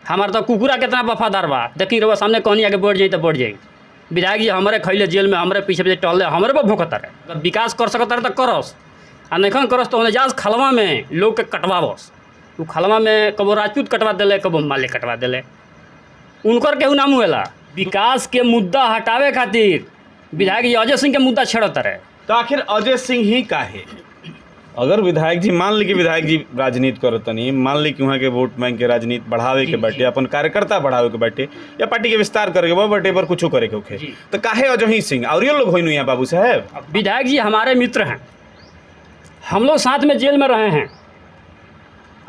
हमार तो कुकुरा कितना वफादार बा, देखी रउआ सामने कहनी आगे बढ़ जाई तो बढ़ जाई। विधायक जी हमारे खैले जेल में हमारे पीछे पीछे टहले हमारे पर भोंकता रहे। अगर विकास कर सकता रहे तो करस, आ नहीं करस तो जास खलवा में लोग के कटवावस। वो खलवा में कबो राजपूत कटवा दिले, कबो माले कटवा दिले, उनकर केहू नाम हुएला। विकास के मुद्दा हटावे खातिर विधायक जी अजय सिंह के मुद्दा छेड़त रहे। तो आखिर अजय सिंह ही काहे? अगर विधायक जी मान ली कि विधायक जी राजनीति करतनी, मान ली कि वहाँ के वोट बैंक के राजनीति बढ़ावे के बाटे, अपन कार्यकर्ता बढ़ावे के बाटे, या पार्टी के विस्तार करे के बाटे पर कुछ करे के होखे, तो काहे अजय सिंह और ये लोग होइनु यहाँ बाबू साहब? विधायक जी हमारे मित्र हैं, हम लोग साथ में जेल में रहे हैं।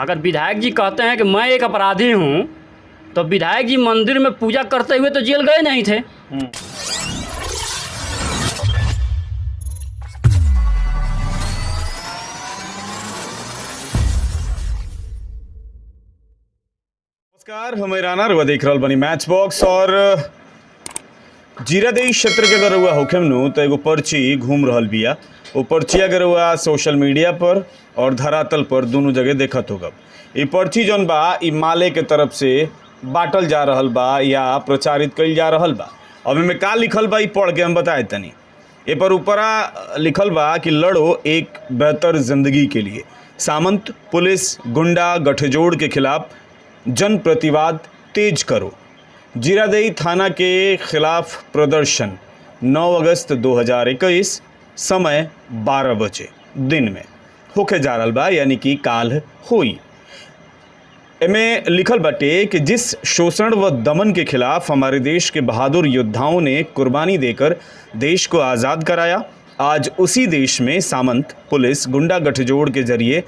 अगर विधायक जी कहते हैं कि मैं एक अपराधी हूँ, तो विधायक जी मंदिर में पूजा करते हुए तो जेल गए नहीं थे। नमस्कार, हम राना रुआ देख रहा बनी मैच बॉक्स। और जीरादेई क्षेत्र के अगर रुआ होखेम नु तो एगो पर्ची घूम रहल बिया। वो पर्ची अगर रुआ सोशल मीडिया पर और धरातल पर दोनों जगह देखत होगा। ये पर्ची जौन बा ई माले के तरफ से बांटल जा रहल बा या प्रचारित कइल जा रहल बा। अब इनमें का लिखल बा ई पढ़ के हम बताए तनी। ए पर ऊपरा लिखल बा कि लड़ो एक बेहतर जिंदगी के लिए, सामंत पुलिस गुंडा गठजोड़ के खिलाफ जन प्रतिवाद तेज करो। जीरादेई थाना के खिलाफ प्रदर्शन 9 अगस्त 2021 समय 12 बजे दिन में होके जा रहल बा, यानी कि काल होई। एमें लिखल बाटे कि जिस शोषण व दमन के खिलाफ हमारे देश के बहादुर योद्धाओं ने कुर्बानी देकर देश को आज़ाद कराया, आज उसी देश में सामंत पुलिस गुंडा गठजोड़ के जरिए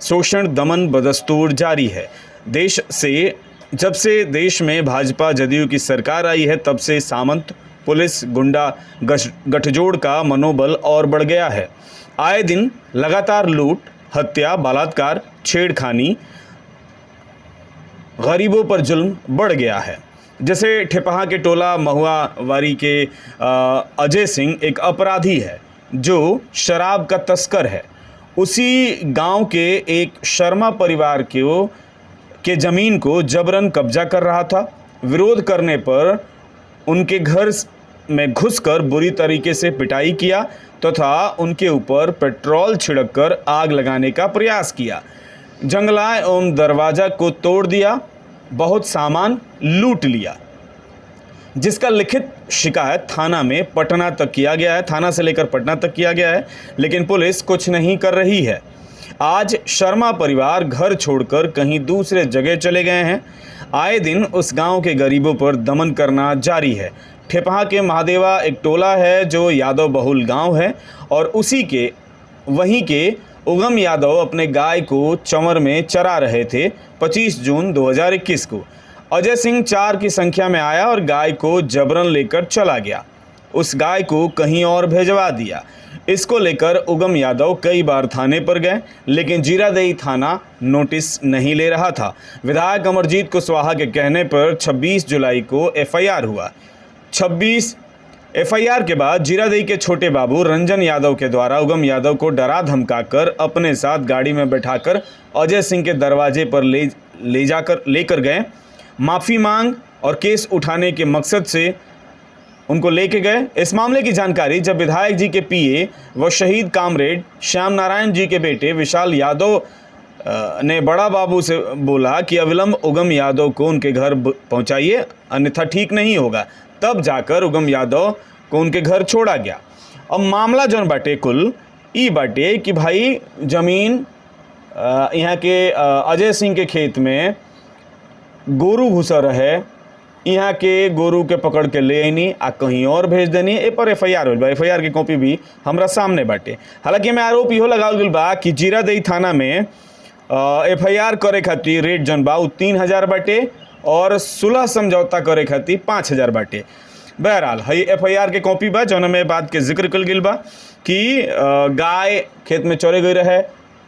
शोषण दमन बदस्तूर जारी है। जब से देश में भाजपा जदयू की सरकार आई है, तब से सामंत पुलिस गुंडा गठजोड़ का मनोबल और बढ़ गया है। आए दिन लगातार लूट, हत्या, बलात्कार, छेड़खानी, गरीबों पर जुल्म बढ़ गया है। जैसे ठेपहा के टोला महुआवारी के अजय सिंह एक अपराधी है जो शराब का तस्कर है। उसी गांव के एक शर्मा परिवार के ज़मीन को जबरन कब्जा कर रहा था। विरोध करने पर उनके घर में घुसकर बुरी तरीके से पिटाई किया तथा उनके ऊपर पेट्रोल छिड़ककर आग लगाने का प्रयास किया। जंगला एवं दरवाज़ा को तोड़ दिया, बहुत सामान लूट लिया, जिसका लिखित शिकायत थाना में पटना तक किया गया है, थाना से लेकर पटना तक किया गया है, लेकिन पुलिस कुछ नहीं कर रही है। आज शर्मा परिवार घर छोड़कर कहीं दूसरे जगह चले गए हैं। आए दिन उस गांव के गरीबों पर दमन करना जारी है। ठेपहा के महादेवा एक टोला है जो यादव बहुल गांव है और वहीं के उगम यादव अपने गाय को चंवर में चरा रहे थे। 25 जून 2021 को अजय सिंह 4 की संख्या में आया और गाय को जबरन लेकर चला गया। उस गाय को कहीं और भेजवा दिया। इसको लेकर उगम यादव कई बार थाने पर गए, लेकिन जीरादेई थाना नोटिस नहीं ले रहा था। विधायक अमरजीत कुशवाहा के कहने पर 26 जुलाई को एफआईआर हुआ। 26 एफआईआर के बाद जीरादेई के छोटे बाबू रंजन यादव के द्वारा उगम यादव को डरा धमकाकर अपने साथ गाड़ी में बैठाकर अजय सिंह के दरवाजे पर लेकर गए। माफ़ी मांग और केस उठाने के मकसद से उनको लेके गए। इस मामले की जानकारी जब विधायक जी के पीए व शहीद कामरेड श्याम नारायण जी के बेटे विशाल यादव ने बड़ा बाबू से बोला कि अविलंब उगम यादव को उनके घर पहुंचाइए, अन्यथा ठीक नहीं होगा, तब जाकर उगम यादव को उनके घर छोड़ा गया। अब मामला जौन बाटे कुल ई बाटे कि भाई ज़मीन यहाँ के अजय सिंह के खेत में गोरू घुसा रहे, यहाँ के गोरू के पकड़ के ले आईनी आ कहीं और भेज देनी। ए पर एफआईआर होल बा। एफआईआर की कॉपी भी हमरा सामने बाटे। हालांकि मैं आरोप इहो लगावल गइल बा कि जीरादेई थाना में एफआईआर करे खातिर रेट जौन बा 3000 बाटे और सुलह समझौता करे खातिर 5000 बाटे। बहरहाल हई एफआईआर के कॉपी बा जौन में बात के जिक्र कल गइल बा कि गाय खेत में चरे गई रहे,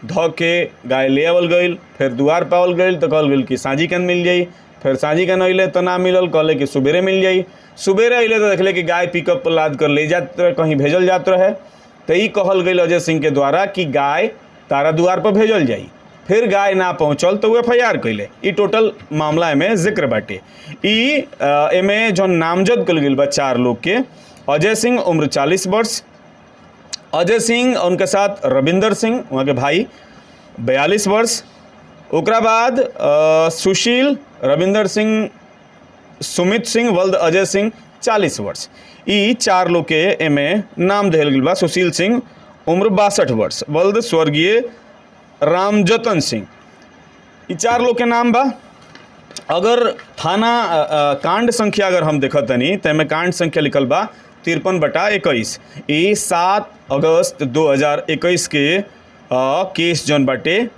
धो के गाय ले आवल गइल, फिर दुआर पावल गइल तो कहल गइल कि साँझी कन मिल जाई, फिर साँझी कन अइले तो ना मिलल, कहले कि सुबेरे मिल जाई। सुबेरे अइले तो देखले कि गाय पिकअप पर लाद कर ले जात कहीं भेजल जात रहे। तो ई कहल गइल अजय सिंह के द्वारा कि गाय तारा दुआर पर भेजल जाई। फिर गाय ना पहुँचल तो वो FIR कैले। ई टोटल मामला में जिक्र बाटे। एमे जो नामजद कल गई बा 4 लोग के, अजय सिंह उम्र 40 वर्ष, अजय सिंह और उनके साथ रविंदर सिंह वहाँ के भाई 42 वर्ष, ओकरा बाद सुशील, रविंदर सिंह, सुमित सिंह वल्द अजय सिंह 40 वर्ष। ई 4 लोग के एमे नाम दिहल गई बा। सुशील सिंह उम्र 62 वर्ष वल्द स्वर्गीय रामजतन सिंह। ई 4 लोग के नाम बा। अगर थाना कांड संख्या अगर हम देखत तनी तो एमे कांड संख्या लिखल बा 53/21। ई 7 अगस्त 2021 के केस जौन बाटे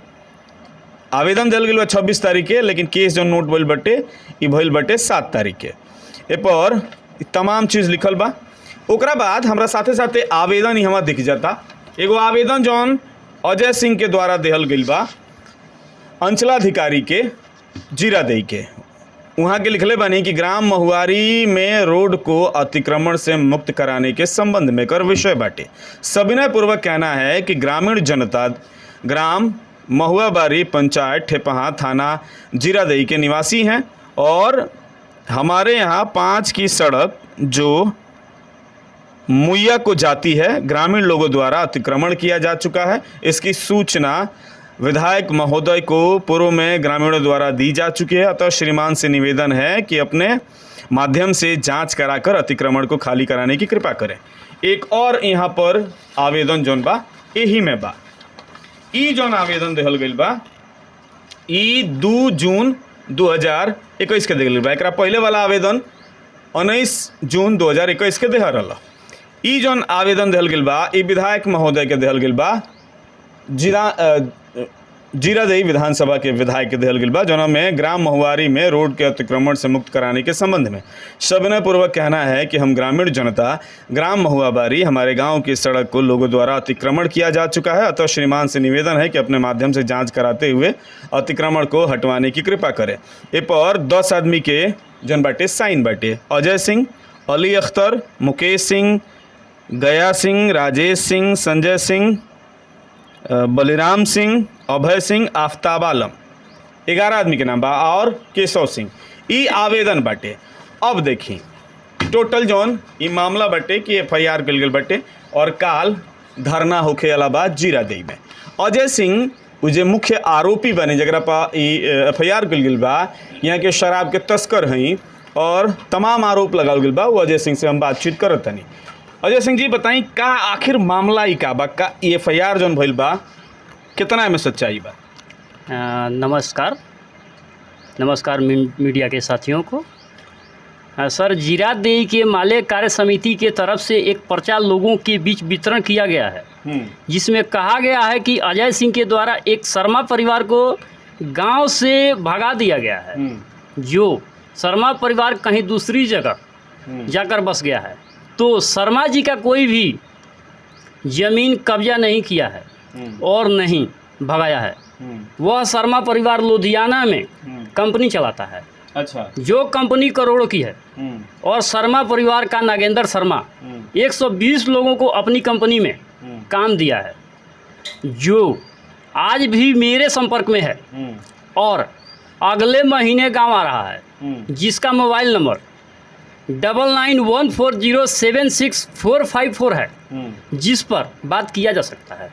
आवेदन दिल गई 26 तारीख के, लेकिन केस जौन नोट भइल बाटे ई भइल बाटे 7 तारीख के। ए पर तमाम चीज़ लिखल बा। ओकरा बाद हमरा साथे साथे आवेदन ही हमारा दिख जाता। एगो आवेदन जौन अजय सिंह के द्वारा दिहल गई बा अंचलाधिकारी के जीरादेई के, वहाँ के लिखले बानी कि ग्राम महुआरी में रोड को अतिक्रमण से मुक्त कराने के संबंध में कर विषय बाटे। सविनय पूर्वक कहना है कि ग्रामीण जनता ग्राम महुआबारी पंचायत ठेपहा थाना जीरादेई के निवासी हैं और हमारे यहाँ 5 की सड़क जो मुइया को जाती है ग्रामीण लोगों द्वारा अतिक्रमण किया जा चुका है। इसकी सूचना विधायक महोदय को पूर्व में ग्रामीणों द्वारा दी जा चुकी है। अतः श्रीमान से निवेदन है कि अपने माध्यम से जांच कराकर अतिक्रमण को खाली कराने की कृपा करें। एक और यहाँ पर आवेदन जौन बा यही में बा। ई जौन आवेदन दिहल गई बा ई 2 जून 2021 के दिहल गई बा। एकरा पहले वाला आवेदन 19 जून 2021 के दिहल रहा। ई जौन आवेदन दिहल गई बा ई विधायक महोदय के दिहल गई बा जीरादेई विधानसभा के विधायक के दिहल गई बा, जौन में ग्राम महुआरी में रोड के अतिक्रमण से मुक्त कराने के संबंध में सविनय पूर्वक कहना है कि हम ग्रामीण जनता ग्राम महुआबारी हमारे गांव की सड़क को लोगों द्वारा अतिक्रमण किया जा चुका है। अतः श्रीमान से निवेदन है कि अपने माध्यम से जांच कराते हुए अतिक्रमण को हटवाने की कृपा करें। ए पर 10 आदमी के जौन बाटे साइन बाटे अजय सिंह, अली अख्तर, मुकेश सिंह, गया सिंह, राजेश सिंह, संजय सिंह, बलिराम सिंह, अभय सिंह, आफ्ताब आलम 11 आदमी के नाम बा और केशव सिंह। ई आवेदन बाटे। अब देखी टोटल जौन ई मामला बाटे कि FIR कल गई बाटे और काल धरना होखे अलाहाबाद जीरादेई में। अजय सिंह उ जे मुख्य आरोपी बने जरा पा FIR कल गई बा, यहाँ के शराब के तस्कर हैं और तमाम आरोप लगाल गई बा। वो अजय सिंह से हम बातचीत करत तनी। अजय सिंह जी बताई का आखिर मामला ही का बा, का FIR जौन भइल बा कितना में सच्चाई बा? नमस्कार मीडिया के साथियों को। सर, जीरादेई के माले कार्य समिति के तरफ से एक पर्चा लोगों के बीच वितरण किया गया है, जिसमें कहा गया है कि अजय सिंह के द्वारा एक शर्मा परिवार को गांव से भगा दिया गया है। जो शर्मा परिवार कहीं दूसरी जगह जाकर बस गया है, तो शर्मा जी का कोई भी ज़मीन कब्जा नहीं किया है और नहीं भगाया है। वह शर्मा परिवार लुधियाना में कंपनी चलाता है। अच्छा। जो कंपनी करोड़ों की है और शर्मा परिवार का नागेंद्र शर्मा 120 लोगों को अपनी कंपनी में काम दिया है, जो आज भी मेरे संपर्क में है और अगले महीने गांव आ रहा है, जिसका मोबाइल नंबर 9914076454 है, जिस पर बात किया जा सकता है।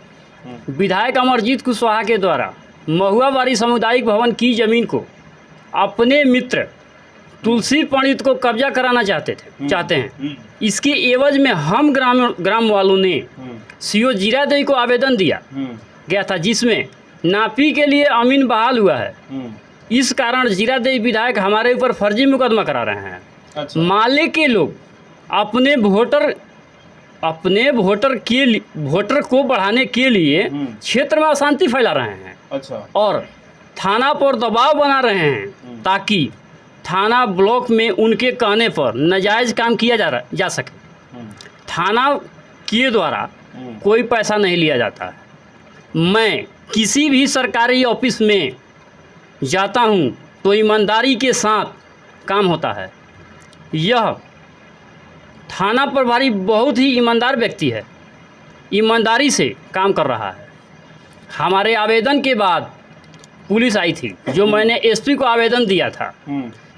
विधायक अमरजीत कुशवाहा के द्वारा महुआबारी सामुदायिक भवन की ज़मीन को अपने मित्र तुलसी पंडित को कब्जा कराना चाहते हैं। इसके एवज में हम ग्राम वालों ने CO जीरादेई को आवेदन दिया गया था, जिसमें नापी के लिए अमीन बहाल हुआ है। इस कारण जीरादेई विधायक हमारे ऊपर फर्जी मुकदमा करा रहे हैं। अच्छा। माले के लोग अपने वोटर को बढ़ाने के लिए क्षेत्र में अशांति फैला रहे हैं। अच्छा। और थाना पर दबाव बना रहे हैं ताकि थाना ब्लॉक में उनके कहने पर नाजायज काम किया जा सके। थाना के द्वारा कोई पैसा नहीं लिया जाता है। मैं किसी भी सरकारी ऑफिस में जाता हूं तो ईमानदारी के साथ काम होता है। यह थाना प्रभारी बहुत ही ईमानदार व्यक्ति है, ईमानदारी से काम कर रहा है। हमारे आवेदन के बाद पुलिस आई थी, जो मैंने एसपी को आवेदन दिया था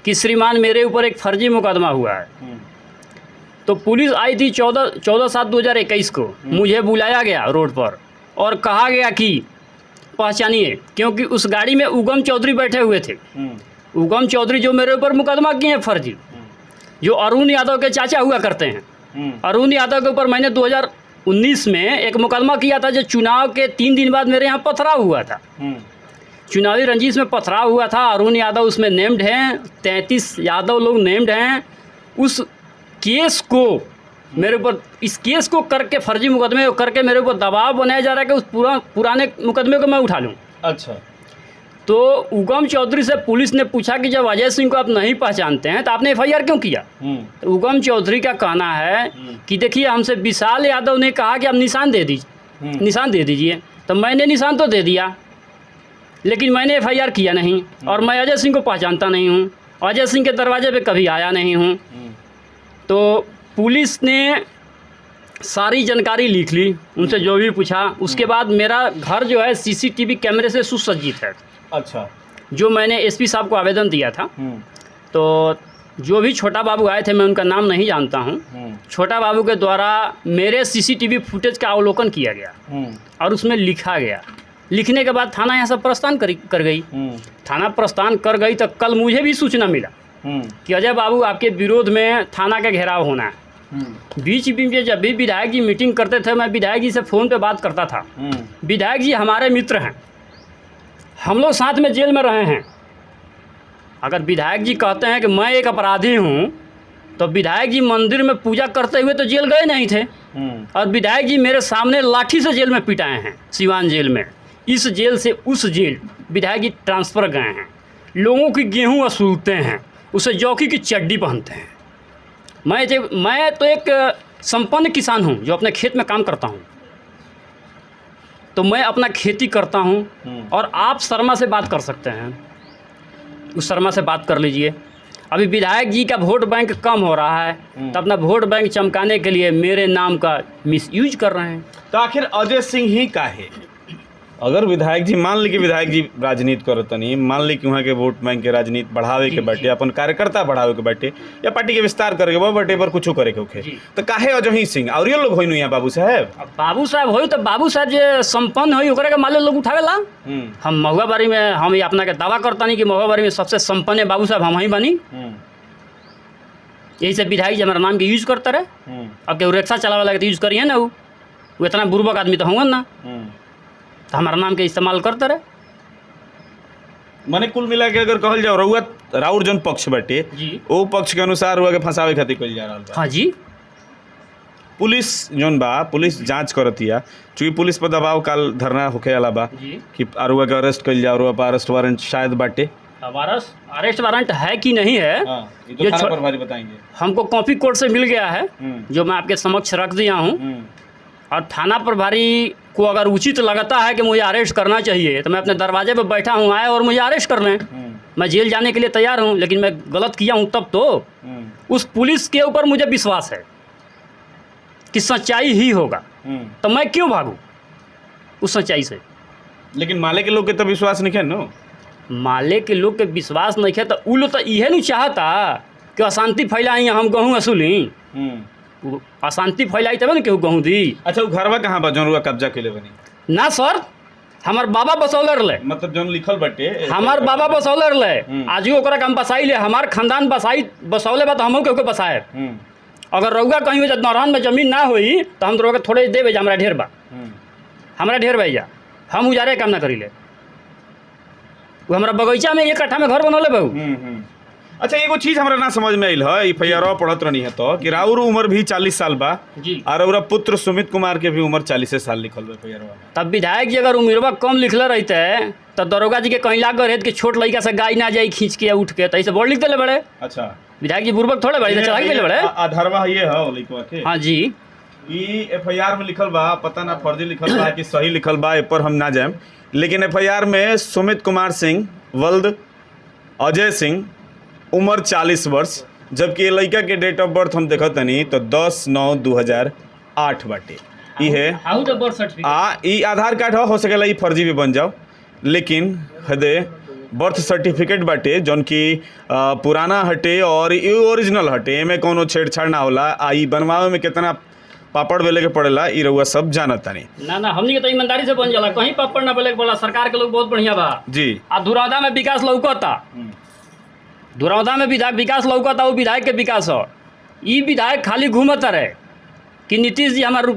कि श्रीमान मेरे ऊपर एक फर्जी मुकदमा हुआ है। तो पुलिस आई थी 14/7/2021 को, मुझे बुलाया गया रोड पर और कहा गया कि पहचानिए, क्योंकि उस गाड़ी में उगम चौधरी बैठे हुए थे। उगम चौधरी जो मेरे ऊपर मुकदमा किए हैं फर्जी, जो अरुण यादव के चाचा हुआ करते हैं। अरुण यादव के ऊपर मैंने 2019 में एक मुकदमा किया था, जो चुनाव के 3 दिन बाद मेरे यहाँ पथराव हुआ था। चुनावी रंजिश में पथराव हुआ था। अरुण यादव उसमें नेम्ड हैं, 33 यादव लोग नेम्ड हैं। उस केस को मेरे ऊपर, इस केस को करके, फर्जी मुकदमे को करके मेरे ऊपर दबाव बनाया जा रहा है कि उस पुराने मुकदमे को मैं उठा लूँ। अच्छा। तो उगम चौधरी से पुलिस ने पूछा कि जब अजय सिंह को आप नहीं पहचानते हैं तो आपने एफआईआर क्यों किया? तो उगम चौधरी का कहना है कि देखिए, हमसे विशाल यादव ने कहा कि आप निशान दे दीजिए। तो मैंने निशान तो दे दिया, लेकिन मैंने एफआईआर किया नहीं, और मैं अजय सिंह को पहचानता नहीं हूँ, अजय सिंह के दरवाजे पे कभी आया नहीं हूँ। तो पुलिस ने सारी जानकारी लिख ली, उनसे जो भी पूछा। उसके बाद मेरा घर जो है सीसीटीवी कैमरे से सुसज्जित है। अच्छा। जो मैंने एसपी साहब को आवेदन दिया था, तो जो भी छोटा बाबू आए थे, मैं उनका नाम नहीं जानता हूँ, छोटा बाबू के द्वारा मेरे सीसीटीवी फुटेज का अवलोकन किया गया और उसमें लिखा गया। लिखने के बाद थाना यहाँ से प्रस्थान कर गई। थाना प्रस्थान कर गई तो कल मुझे भी सूचना मिला कि अजय बाबू, आपके विरोध में थाना का घेराव होना है। बीच में जब भी विधायक जी मीटिंग करते थे, मैं विधायक जी से फ़ोन पे बात करता था। विधायक जी हमारे मित्र हैं, हम लोग साथ में जेल में रहे हैं। अगर विधायक जी कहते हैं कि मैं एक अपराधी हूँ, तो विधायक जी मंदिर में पूजा करते हुए तो जेल गए नहीं थे। और विधायक जी मेरे सामने लाठी से जेल में पिटाए हैं, सिवान जेल में। इस जेल से उस जेल विधायक जी ट्रांसफ़र गए हैं। लोगों की गेहूँ वसूलते हैं, उसे जौकी की चड्डी पहनते हैं। मैं तो एक संपन्न किसान हूँ जो अपने खेत में काम करता हूँ। तो मैं अपना खेती करता हूँ, और आप शर्मा से बात कर सकते हैं, उस शर्मा से बात कर लीजिए। अभी विधायक जी का वोट बैंक कम हो रहा है, तो अपना वोट बैंक चमकाने के लिए मेरे नाम का मिसयूज कर रहे हैं। तो आखिर अजय सिंह ही का है? अगर विधायक जी, मान ली कि विधायक जी राजनीति करत नहीं, मान ली कि वहाँ के वोट बैंक के राजनीति बढ़ावे के बाटे, अपन कार्यकर्ता बढ़ावे के बाटे, या पार्टी के विस्तार करके बाटे पर कुछ करे के होखे, तो काहे अजय सिंह और ये लोग होई नहीं? बाबू साहब होई तो बाबू साहब जो संपन्न होई ओकरा के माले लोग उठावेला। हम महुआ बारी में, हम ये अपना के दावा करता नहीं कि महुआ बारी में सबसे संपन्न है बाबू साहब हम ही बनी। यही से विधायक जी हमारा नाम के यूज करते रहे। अब केहू रिक्शा चलावे लगे तो यूज करिए ना, वो इतना बुर्बक आदमी तो होंगे ना, तो हमारा नाम के इस्तेमाल करते रहे। माने कुल मिला के अगर कहल जाओ, राउर जन पक्ष बाटे वो पक्ष के अनुसार हुआ के फंसावे खातिर कइल जा रहल बा। हाँ जी। पुलिस जौन बा, पुलिस जांच करतिया, चूँकि पुलिस पर दबाव काल धरना होखे वाला बा कि अरुआ के अरेस्ट कइल जाओ, अरुआ पर अरेस्ट वारंट शायद बाटे। अरेस्ट वारंट है कि नहीं है, ये तो थाना प्रभारी बताएंगे। हमको कॉपी कोर्ट से मिल गया है, जो मैं आपके समक्ष रख दिया हूँ। और थाना प्रभारी को अगर उचित लगता है कि मुझे अरेस्ट करना चाहिए, तो मैं अपने दरवाजे पर बैठा हूँ, आए और मुझे अरेस्ट कर लें। मैं जेल जाने के लिए तैयार हूँ, लेकिन मैं गलत किया हूँ तब तो उस पुलिस के ऊपर मुझे विश्वास है कि सच्चाई ही होगा, तो मैं क्यों भागूँ उस सच्चाई से? लेकिन माले के लोग के तो विश्वास नहीं है नो। माले के लोग के विश्वास नहीं है तो उ लोग तो इहे नहीं चाहता कि अशांति फैलाई, हम गहूँ असुली। अशांति फैलाई तब ना केहू गहूँ दी। अच्छा, वो घरवा कहाँ बा जौन कब्जा के ले बनी? ना सर, हमार बाबा बसौले रहे, मतलब जौन लिखल बाटे हमार बाबा बसौले रहे। आज ओकरा हम बसाई ले, हमार खानदान बसौले बा, तो हमहू केहू के बसाए। अगर रउआ कहीं हो नौरहन में जमीन ना होई तो हम तो थोड़े दे भेजा, हमारा ढेर बा, हमारा ढेर भैया, हम उजारे काम ना करी ले। वो हमारा बगीचा में 1 कट्ठा में घर बनौले बहू। अच्छा, एगो चीज हमरा ना समझ में आइल है, एफआईआर पढ़त रही है तो कि राउर उम्र भी 40 साल बा और और पुत्र सुमित कुमार के भी उम्र 40 साल लिखल बा एफआईआर में। तब विधायक जी अगर उम्रवा कम लिखले रहते तो दरोगा जी के कहीं लाग रहे कि छोट लड़का से गाय ना जाई खींच के उठ के, तो ऐसे बोर्ड लिख देले बड़े। अच्छा, विधायक जी बुर्बक थोड़े बड़े चला के बड़े। आधारवा ये है लड़का के? हाँ जी, ई एफआईआर में लिखल बा, पता ना फर्जी लिखल बा कि सही लिखल बा, ए पर हम ना जाएम, लेकिन एफआईआर में सुमित कुमार सिंह वल्द अजय सिंह उम्र 40 वर्ष, जबकि ये लड़का के डेट ऑफ बर्थ हम देखत नहीं तो 10/9/2008 बाटे। ई है हाउ द बर्थ सर्टिफिकेट। ई आधार कार्ड हो सकेला ई फर्जी भी बन जाओ, लेकिन हदे बर्थ सर्टिफिकेट बाटे जौन कि पुराना हटे और ये ओरिजिनल हटे, एमे कोनो छेड़छाड़ ना होला। आई बनवावे में कितना पापड़ बेले के पड़ेला ई रउआ सब जानत तानी। ना हमनी के तो ईमानदारी से बन जाला, कहीं पापड़ ना बेले के बोला। सरकार के लोग बहुत बढ़िया बा जी। आ धुरौदा में विकास लौकता, धुरौदा में विकास लौकता, वो विधायक के विकास हो। ई विधायक खाली घूमत रहे कि नीतीश जी हमारा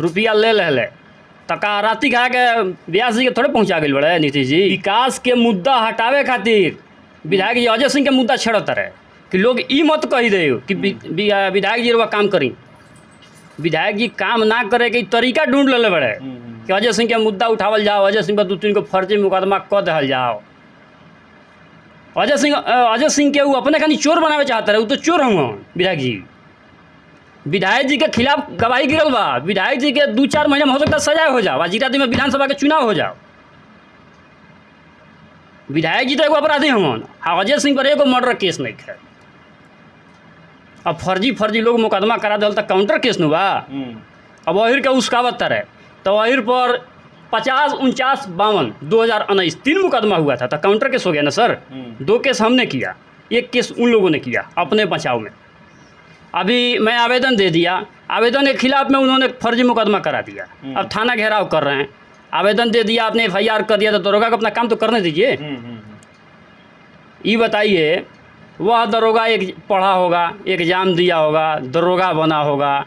रुपया ले ले तका राती खा के व्यास जी के थोड़े पहुंचा गए बड़े नीतीश जी। विकास के मुद्दा हटावे खातिर विधायक जी अजय सिंह के मुद्दा छेड़त रहे कि लोग ई मत कही दे कि विधायक जी रुआ काम करी। विधायक जी काम ना करे के तरीका ढूंढ ले बड़े कि अजय सिंह के मुद्दा उठावल जाओ, अजय सिंह पर 2-3 को फर्जी मुकदमा क दहल जाओ। अजय सिंह के वो अपने खानी चोर बनावे चाहता रहे, वो तो चोर हुआ विधायक जी। विधायक जी के खिलाफ गवाही गिरल बा, विधायक जी के 2-4 महीने में हो सकता सजा हो जाओ, जीरादी में विधानसभा के चुनाव हो जाओ। विधायक जी तो एगो अपराधी हुआ, अजय सिंह पर एगो मर्डर केस नहीं है। अब फर्जी लोग मुकदमा करा दिल तो काउंटर केस न बा। अब वहीर के उसकावत रहे तो वहीर पर 50, 49, 52, 2019 3 मुकदमा हुआ था तो काउंटर केस हो गया ना सर। 2 केस हमने किया, 1 केस उन लोगों ने किया अपने बचाव में। अभी मैं आवेदन दे दिया, आवेदन के खिलाफ में उन्होंने फर्जी मुकदमा करा दिया। अब थाना घेराव कर रहे हैं, आवेदन दे दिया, आपने FIR कर दिया तो दरोगा को अपना काम तो करने दीजिए। ये बताइए, वह दरोगा एक पढ़ा होगा, एग्जाम दिया होगा, दरोगा बना होगा,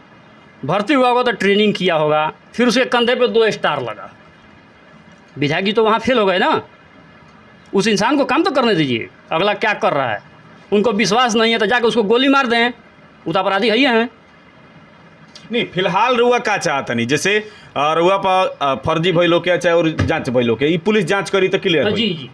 भर्ती हुआ होगा तो ट्रेनिंग किया होगा, फिर उसके कंधे पे 2 स्टार लगा। विधायक जी तो वहाँ फेल हो गए ना। उस इंसान को काम तो करने दीजिए, अगला क्या कर रहा है। उनको विश्वास नहीं है तो जाकर उसको गोली मार दें, वो तो अपराधी है ही हैं। नहीं, फिलहाल रुआ का चाहता नहीं, जैसे रुआ पर फर्जी भइलो के चाहे और जांच भइलो के, ई पुलिस जांच करी तो क्लियर जी जी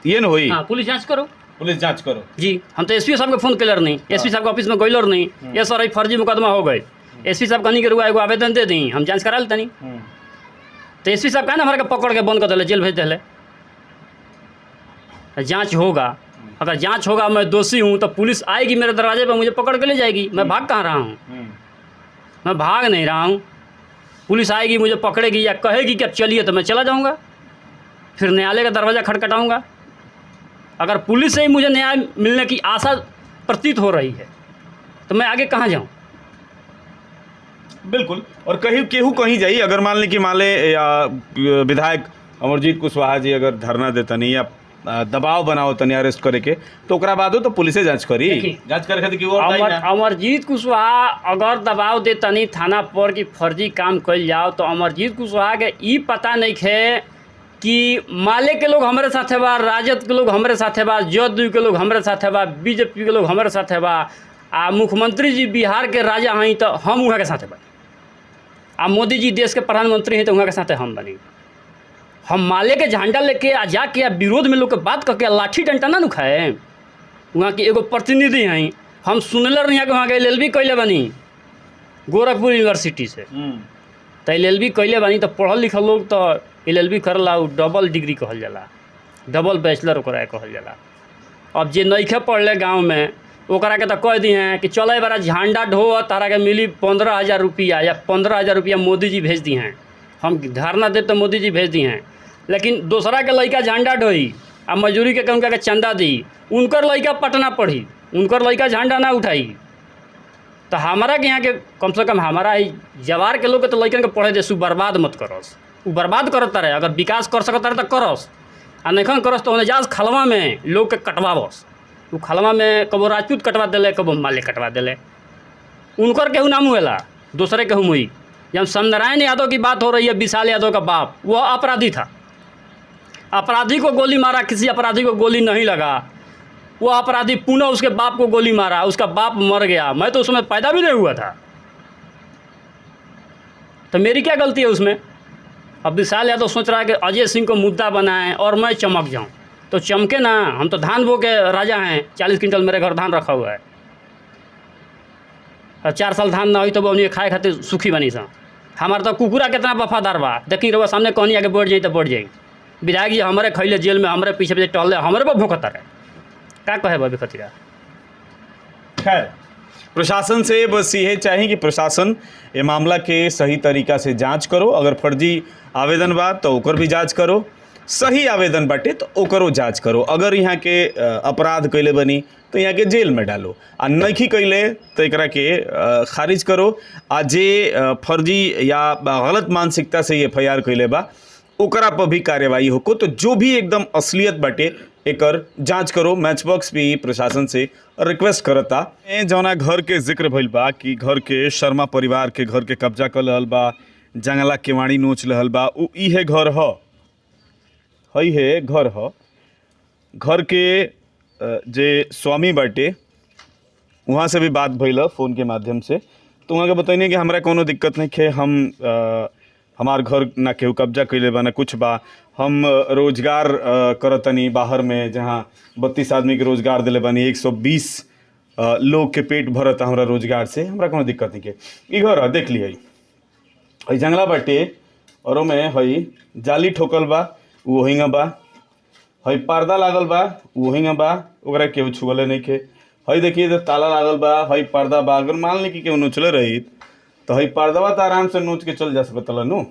ये न होई। हाँ, पुलिस जांच करो, पुलिस जांच करो जी। हम तो SP साहब के फोन क्लियर नहीं, SP साहब के ऑफिस में गइलर नहीं, ये सर फर्जी मुकदमा हो गए। SP साहब कहनी के रुआ एगो आवेदन दे दी, हम जांच करा लेते नहीं। तो SP साहब कहा ना हमारे पकड़ के बंद कर दिले, जेल भेज दिले। जांच होगा, अगर जांच होगा मैं दोषी हूँ तो पुलिस आएगी मेरे दरवाजे पर, मुझे पकड़ के ले जाएगी। मैं भाग कहाँ रहा हूँ, मैं भाग नहीं रहा हूँ। पुलिस आएगी, मुझे पकड़ेगी या कहेगी कि अब चलिए तो मैं चला जाऊँगा, फिर न्यायालय का दरवाज़ा खटखटाऊँगा। अगर पुलिस से ही मुझे न्याय मिलने की आशा प्रतीत हो रही है तो मैं आगे कहाँ जाऊँ। बिल्कुल। और केहू कहीं जाई, अगर मान ले विधायक अमरजीत कुशवाहा जी अगर धरना देतनी या दबाव बनाओ तनी अरेस्ट करे के, तो ओकरा बादो तो पुलिसे जांच करी। जांच करे खातिर क्यों अमरजीत कुशवाहा अगर दबाव देतनी थाना पर कि फर्जी काम कल जाओ, तो अमरजीत कुशवाहा के ई पता नहीं है कि माले के लोग हमारे साथे बा, राजद के लोग हमारे साथे बा, जदयू के लोग हमारे साथे बा, BJP के लोग हमारे साथे बा, आ मुख्यमंत्री जी बिहार के राजा हैं तो हम वहाँ के साथे बनी, आ मोदी जी देश के प्रधानमंत्री हैं तो वहाँ के साथे हम बनी। हम माले के झंडा लेके आ जाके विरोध में लोग के बात करके लाठी डंटा ना खाए। वहाँ के एगो प्रतिनिधि हैं, हम सुनल नहीं कि वहाँ के LLB कैले बनी गोरखपुर यूनिवर्सिटी से, तो LLB कैले बनी तो पढ़ल लिखल लोग तो LLB करला डबल डिग्री कहल जाला, डबल बैचलर ओकरा कहल जाला। अब जे नइखे पढ़ले गाँव में ओकरा के तो कह दी हैं कि चले बड़ा झंडा ढो तारा के मिली 15,000 रुपया या 15,000 रुपया मोदी जी भेज दी हैं, हम धरना दे तो मोदी जी भेज दी हैं। लेकिन दूसरा के लड़का झंडा ढोई आ मजदूरी के उनका के चंदा दी, उनकर लड़का पटना पढ़ी, उनकर लड़का झंडा ना उठाई। तो हमारा के यहाँ के कम से कम हमारा ही जवार के लोग के तो लड़कन के पढ़े दे, बर्बाद मत करस। वो बर्बाद करता रहे, अगर विकास कर सकता रहे तो करस, आ नहीं करस तो उन्हें जास खलवा में लोग के कटवाबस। वो खलवा में कबो राजपूत कटवा दिले, कबो माले कटवा दिले, उनकर केहू नाम हुएला, दूसरे केहू मुई। जब समनारायण यादव की बात हो रही है, विशाल यादव का बाप, वह अपराधी था, अपराधी को गोली मारा, किसी अपराधी को गोली नहीं लगा, वो अपराधी पुनः उसके बाप को गोली मारा, उसका बाप मर गया। मैं तो उस समय पैदा भी नहीं हुआ था, तो मेरी क्या गलती है उसमें। अब विशाल यादव सोच रहा है कि अजय सिंह को मुद्दा बनाएं और मैं चमक जाऊं, तो चमके ना, हम तो धान बो के राजा हैं, 40 क्विंटल मेरे घर धान रखा हुआ है, और 4 साल धान ना हुई तो उन्हें खाए खातिर सुखी बनी सा। हमारा तो कुकुरा कितना वफादार बा, देखी रहो सामने कहनी आगे बढ़ जाई तो बढ़ जाई। विधायक जी हमारे खैले जेल में, हमारे पीछे पीछे टहले, हमारे पर भोंकता रहे, क्या कहे बाबी खतीरा। खैर, प्रशासन से बस ये चाहिए कि प्रशासन ये मामला के सही तरीका से जांच करो, अगर फर्जी आवेदन बा तो ओकर भी जांच करो, सही आवेदन बाटे तो ओकरो जांच करो। अगर यहाँ के अपराध कैले बनी तो यहाँ के जेल में डालो, आ नहीं कैले तो एकरा के खारिज करो। आ जे फर्जी या गलत मानसिकता से FIR कैले बा ओकरा पर भी कार्यवाही होको। तो जो भी एकदम असलियत बाटे एकर जांच करो। मैचबॉक्स भी प्रशासन से रिक्वेस्ट करता। जौना घर के जिक्र भइल बा कि घर के शर्मा परिवार के घर के कब्जा कर रहल बा, जंगला केवाड़ी नोच रहल बा, उ इहे घर है घर ह। घर के जे स्वामी बाटे वहाँ से भी बात भइल फ़ोन के माध्यम से। तो वहाँ के बतैनी कि हमरा कोनो दिक्कत नहीं है, हम हमार घर ना केहू कब्जा कैले बा ना कुछ बा, हम रोजगार करतनी बाहर में, जहाँ 32 आदमी के रोजगार दिले बानी, 120 लोग के पेट भरता हमरा रोजगार से, हमरा कोनो दिक्कत नहीं है। ई घर देख ली है जंगला बाटे और ओमे हई जाली ठोकल बा, वो हिंगा बा, हई पर्दा लागल बा, वो हिंगा बा, ओकरा केहू छुअले नहीं के। हई देखिए तो ताला लागल बा, हई पर्दा बा। अगर मान ली कि केहू नोचले रही तो हई पर्दवा तो आराम से नोच के चल जा सकता नु,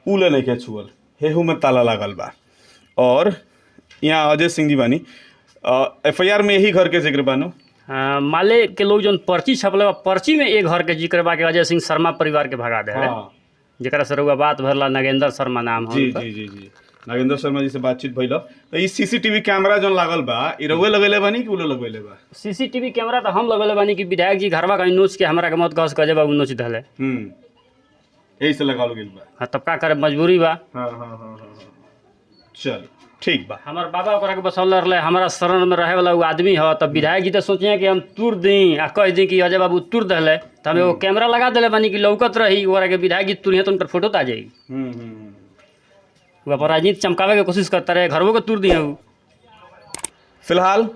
उले नहीं के छुअल, हेहू में ताला लागल बा। और यहाँ अजय सिंह जी बानी, FIR में यही घर के जिक्र बानो। माले के लोग जो पर्ची छपले बा, पर्ची में एक घर के जिक्र बा कि अजय सिंह शर्मा परिवार के भगा दे। हाँ। जरा से रउआ बात भरला, नागेंद्र शर्मा नाम जी जी जी जी नागेंद्र शर्मा जी से बातचीत भइल। तो ई CCTV कैमरा जो लागल बा, ई रउए लगेले बानी कि उलो लगेले बा? CCTV कैमरा तो हम लगेले बानी कि विधायक जी घरवा कहीं नोच के हमरा के मत कहस कहे बाबू नोच दहले। यही से लगाल गेल बा। हाँ, तब का करे, मजबूरी बा। हाँ। चल ठीक बा। हमार बाबा ओकरा के बसौले रहले, हमारा शरण में रहे वाला वो आदमी ह। तब विधायक जी तो सोचे कि हम तुर दी आ कह दी कि अजय बाबू तुर दहले, तो हम एगो कैमरा लगा दिले बानी कि लौकत रही ओकरा के विधायक जी तुरिया तो उनकर फोटो तो आ जाई। वो राजनीति चमकावे के कोशिश करता रहे, घरवो के तुर दिए। फिलहाल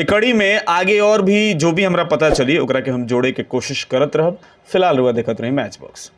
एक कड़ी में आगे और भी जो भी हमरा पता चली ओकरा के हम जोड़े के कोशिश करत रहब। फिलहाल रुआ देखत रही मैच बॉक्स।